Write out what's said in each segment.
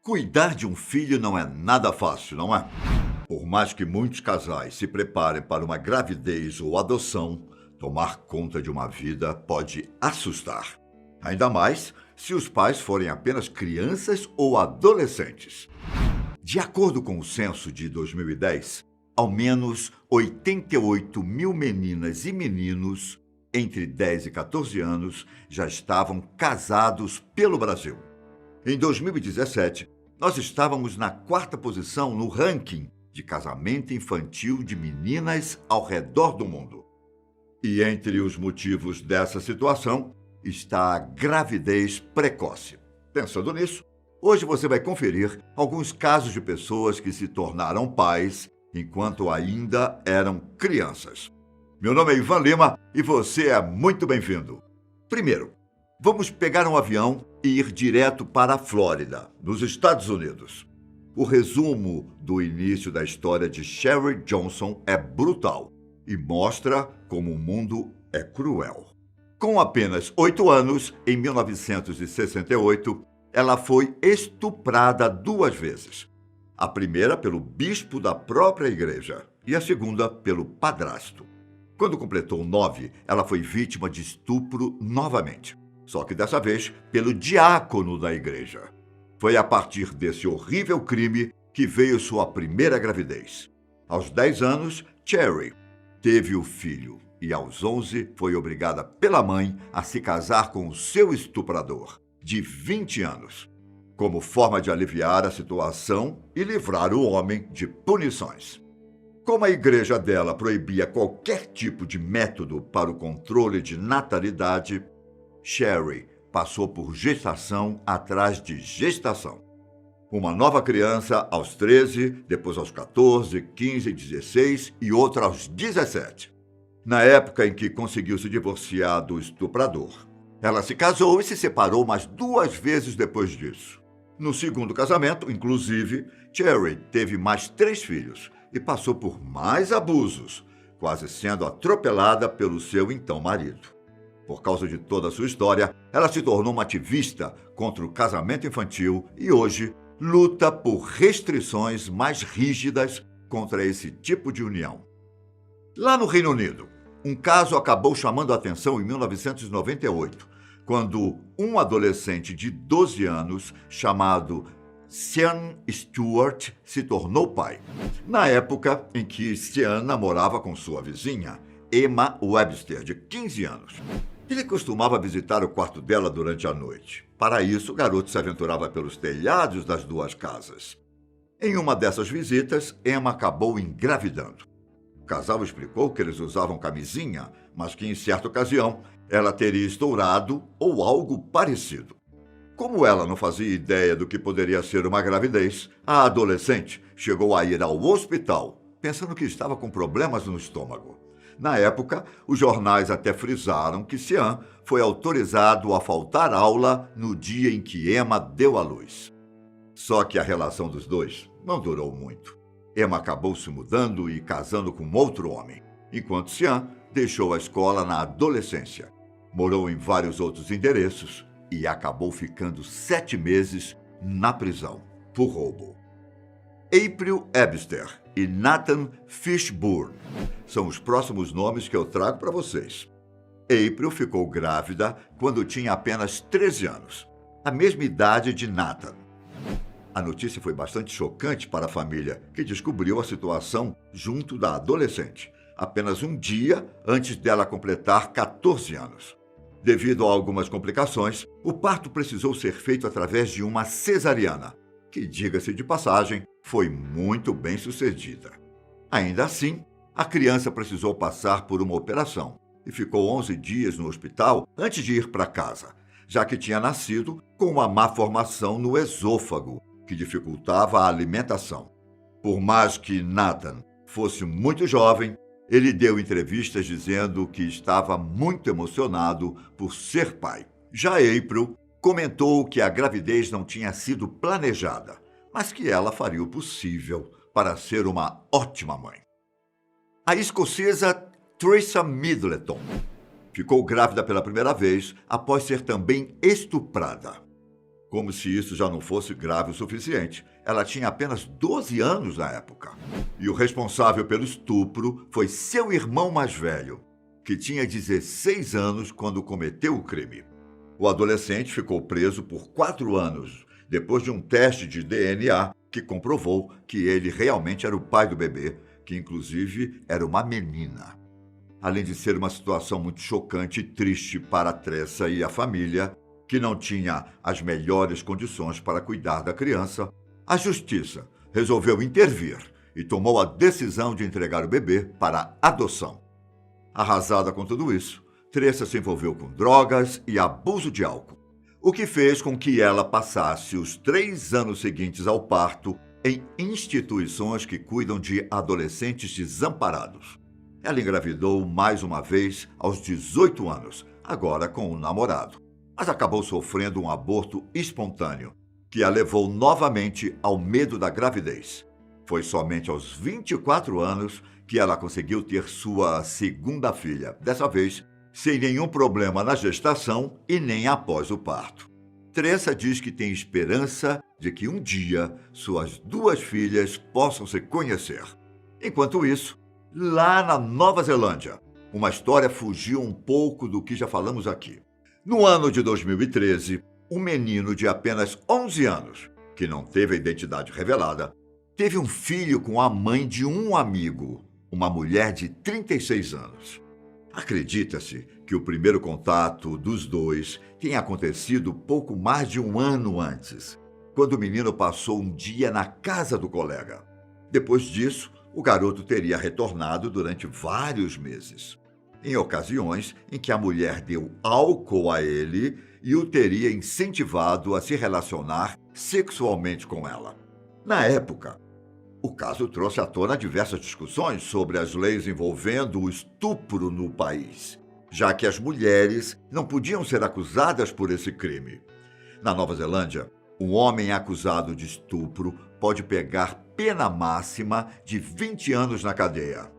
Cuidar de um filho não é nada fácil, não é? Por mais que muitos casais se preparem para uma gravidez ou adoção, tomar conta de uma vida pode assustar. Ainda mais se os pais forem apenas crianças ou adolescentes. De acordo com o censo de 2010, ao menos 88 mil meninas e meninos entre 10 e 14 anos já estavam casados pelo Brasil. Em 2017, nós estávamos na quarta posição no ranking de casamento infantil de meninas ao redor do mundo. E entre os motivos dessa situação está a gravidez precoce. Pensando nisso, hoje você vai conferir alguns casos de pessoas que se tornaram pais enquanto ainda eram crianças. Meu nome é Ivan Lima e você é muito bem-vindo. Primeiro, vamos pegar um avião e ir direto para a Flórida, nos Estados Unidos. O resumo do início da história de Sherry Johnson é brutal e mostra como o mundo é cruel. Com apenas 8 anos, em 1968, ela foi estuprada 2 vezes. A primeira pelo bispo da própria igreja e a segunda pelo padrasto. Quando completou 9, ela foi vítima de estupro novamente, só que dessa vez pelo diácono da igreja. Foi a partir desse horrível crime que veio sua primeira gravidez. Aos 10 anos, Sherry teve o filho e aos 11 foi obrigada pela mãe a se casar com o seu estuprador, de 20 anos, como forma de aliviar a situação e livrar o homem de punições. Como a igreja dela proibia qualquer tipo de método para o controle de natalidade, Sherry passou por gestação atrás de gestação. Uma nova criança aos 13, depois aos 14, 15, 16 e outra aos 17. Na época em que conseguiu se divorciar do estuprador. Ela se casou e se separou mais 2 vezes depois disso. No segundo casamento, inclusive, Sherry teve mais 3 filhos e passou por mais abusos, quase sendo atropelada pelo seu então marido. Por causa de toda a sua história, ela se tornou uma ativista contra o casamento infantil e hoje luta por restrições mais rígidas contra esse tipo de união. Lá no Reino Unido, um caso acabou chamando a atenção em 1998, quando um adolescente de 12 anos, chamado Sean Stewart, se tornou pai. Na época em que Sean namorava com sua vizinha, Emma Webster, de 15 anos. Ele costumava visitar o quarto dela durante a noite. Para isso, o garoto se aventurava pelos telhados das 2 casas. Em uma dessas visitas, Emma acabou engravidando. O casal explicou que eles usavam camisinha, mas que em certa ocasião ela teria estourado ou algo parecido. Como ela não fazia ideia do que poderia ser uma gravidez, a adolescente chegou a ir ao hospital, pensando que estava com problemas no estômago. Na época, os jornais até frisaram que Sean foi autorizado a faltar aula no dia em que Emma deu à luz. Só que a relação dos dois não durou muito. Emma acabou se mudando e casando com outro homem, enquanto Sean deixou a escola na adolescência. Morou em vários outros endereços e acabou ficando 7 meses na prisão por roubo. April Webster e Nathan Fishburne são os próximos nomes que eu trago para vocês. April ficou grávida quando tinha apenas 13 anos, a mesma idade de Nathan. A notícia foi bastante chocante para a família, que descobriu a situação junto da adolescente, apenas um dia antes dela completar 14 anos. Devido a algumas complicações, o parto precisou ser feito através de uma cesariana, que, diga-se de passagem, foi muito bem sucedida. Ainda assim, a criança precisou passar por uma operação e ficou 11 dias no hospital antes de ir para casa, já que tinha nascido com uma má formação no esôfago, que dificultava a alimentação. Por mais que Nathan fosse muito jovem, ele deu entrevistas dizendo que estava muito emocionado por ser pai. Já April comentou que a gravidez não tinha sido planejada, mas que ela faria o possível para ser uma ótima mãe. A escocesa Theresa Middleton ficou grávida pela primeira vez após ser também estuprada. Como se isso já não fosse grave o suficiente. Ela tinha apenas 12 anos na época. E o responsável pelo estupro foi seu irmão mais velho, que tinha 16 anos quando cometeu o crime. O adolescente ficou preso por 4 anos, depois de um teste de DNA que comprovou que ele realmente era o pai do bebê, que inclusive era uma menina. Além de ser uma situação muito chocante e triste para a Tressa e a família, que não tinha as melhores condições para cuidar da criança, a justiça resolveu intervir e tomou a decisão de entregar o bebê para adoção. Arrasada com tudo isso, Tressa se envolveu com drogas e abuso de álcool, o que fez com que ela passasse os 3 anos seguintes ao parto em instituições que cuidam de adolescentes desamparados. Ela engravidou mais uma vez aos 18 anos, agora com um namorado, mas acabou sofrendo um aborto espontâneo, que a levou novamente ao medo da gravidez. Foi somente aos 24 anos que ela conseguiu ter sua segunda filha, dessa vez sem nenhum problema na gestação e nem após o parto. Tressa diz que tem esperança de que um dia suas 2 filhas possam se conhecer. Enquanto isso, lá na Nova Zelândia, uma história fugiu um pouco do que já falamos aqui. No ano de 2013, um menino de apenas 11 anos, que não teve a identidade revelada, teve um filho com a mãe de um amigo, uma mulher de 36 anos. Acredita-se que o primeiro contato dos dois tenha acontecido pouco mais de um ano antes, quando o menino passou um dia na casa do colega. Depois disso, o garoto teria retornado durante vários meses, em ocasiões em que a mulher deu álcool a ele e o teria incentivado a se relacionar sexualmente com ela. Na época, o caso trouxe à tona diversas discussões sobre as leis envolvendo o estupro no país, já que as mulheres não podiam ser acusadas por esse crime. Na Nova Zelândia, um homem acusado de estupro pode pegar pena máxima de 20 anos na cadeia.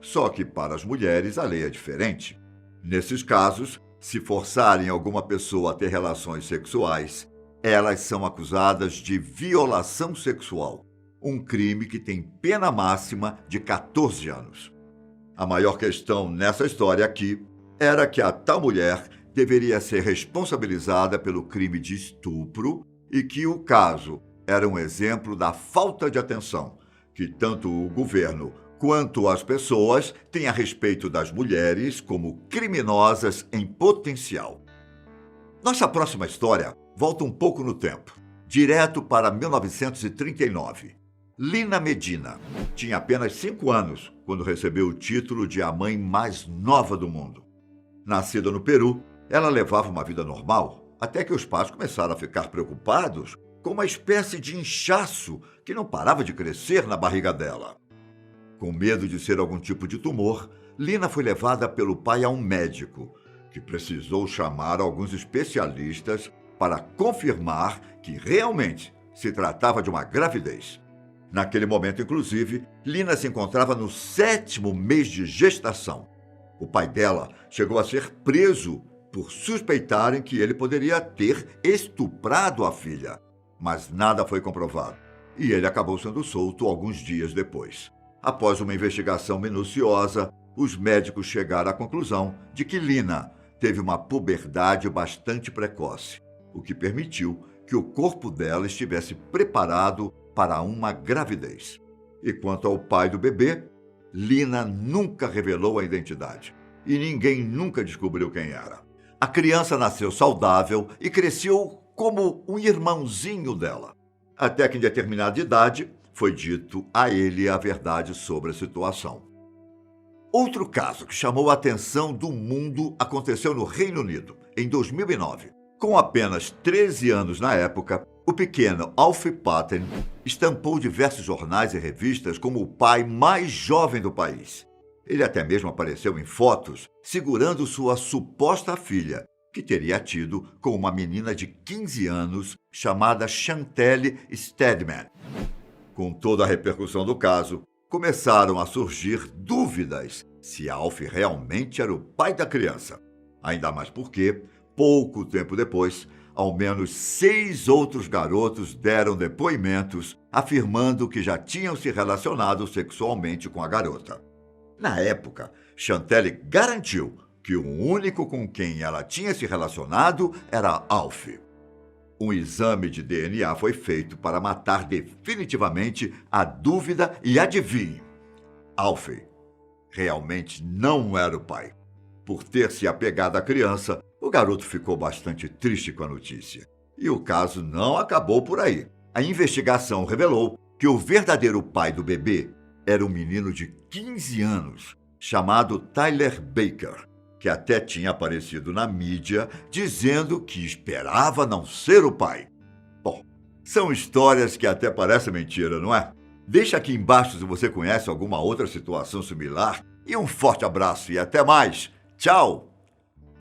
Só que para as mulheres a lei é diferente. Nesses casos, se forçarem alguma pessoa a ter relações sexuais, elas são acusadas de violação sexual, um crime que tem pena máxima de 14 anos. A maior questão nessa história aqui era que a tal mulher deveria ser responsabilizada pelo crime de estupro e que o caso era um exemplo da falta de atenção que tanto o governo quanto as pessoas têm a respeito das mulheres como criminosas em potencial. Nossa próxima história volta um pouco no tempo, direto para 1939. Lina Medina tinha apenas 5 anos quando recebeu o título de a mãe mais nova do mundo. Nascida no Peru, ela levava uma vida normal, até que os pais começaram a ficar preocupados com uma espécie de inchaço que não parava de crescer na barriga dela. Com medo de ser algum tipo de tumor, Lina foi levada pelo pai a um médico, que precisou chamar alguns especialistas para confirmar que realmente se tratava de uma gravidez. Naquele momento, inclusive, Lina se encontrava no 7º mês de gestação. O pai dela chegou a ser preso por suspeitarem que ele poderia ter estuprado a filha, mas nada foi comprovado, e ele acabou sendo solto alguns dias depois. Após uma investigação minuciosa, os médicos chegaram à conclusão de que Lina teve uma puberdade bastante precoce, o que permitiu que o corpo dela estivesse preparado para uma gravidez. E quanto ao pai do bebê, Lina nunca revelou a identidade e ninguém nunca descobriu quem era. A criança nasceu saudável e cresceu como um irmãozinho dela, até que em determinada idade foi dito a ele a verdade sobre a situação. Outro caso que chamou a atenção do mundo aconteceu no Reino Unido, em 2009. Com apenas 13 anos na época, o pequeno Alfie Patten estampou diversos jornais e revistas como o pai mais jovem do país. Ele até mesmo apareceu em fotos segurando sua suposta filha, que teria tido com uma menina de 15 anos chamada Chantelle Steadman. Com toda a repercussão do caso, começaram a surgir dúvidas se Alfie realmente era o pai da criança. Ainda mais porque, pouco tempo depois, ao menos 6 outros garotos deram depoimentos afirmando que já tinham se relacionado sexualmente com a garota. Na época, Chantelle garantiu que o único com quem ela tinha se relacionado era Alf. Um exame de DNA foi feito para matar definitivamente a dúvida e adivinhe, Alf realmente não era o pai. Por ter se apegado à criança, o garoto ficou bastante triste com a notícia. E o caso não acabou por aí. A investigação revelou que o verdadeiro pai do bebê era um menino de 15 anos, chamado Tyler Baker, que até tinha aparecido na mídia dizendo que esperava não ser o pai. Bom, são histórias que até parecem mentira, não é? Deixa aqui embaixo se você conhece alguma outra situação similar e um forte abraço e até mais. Tchau!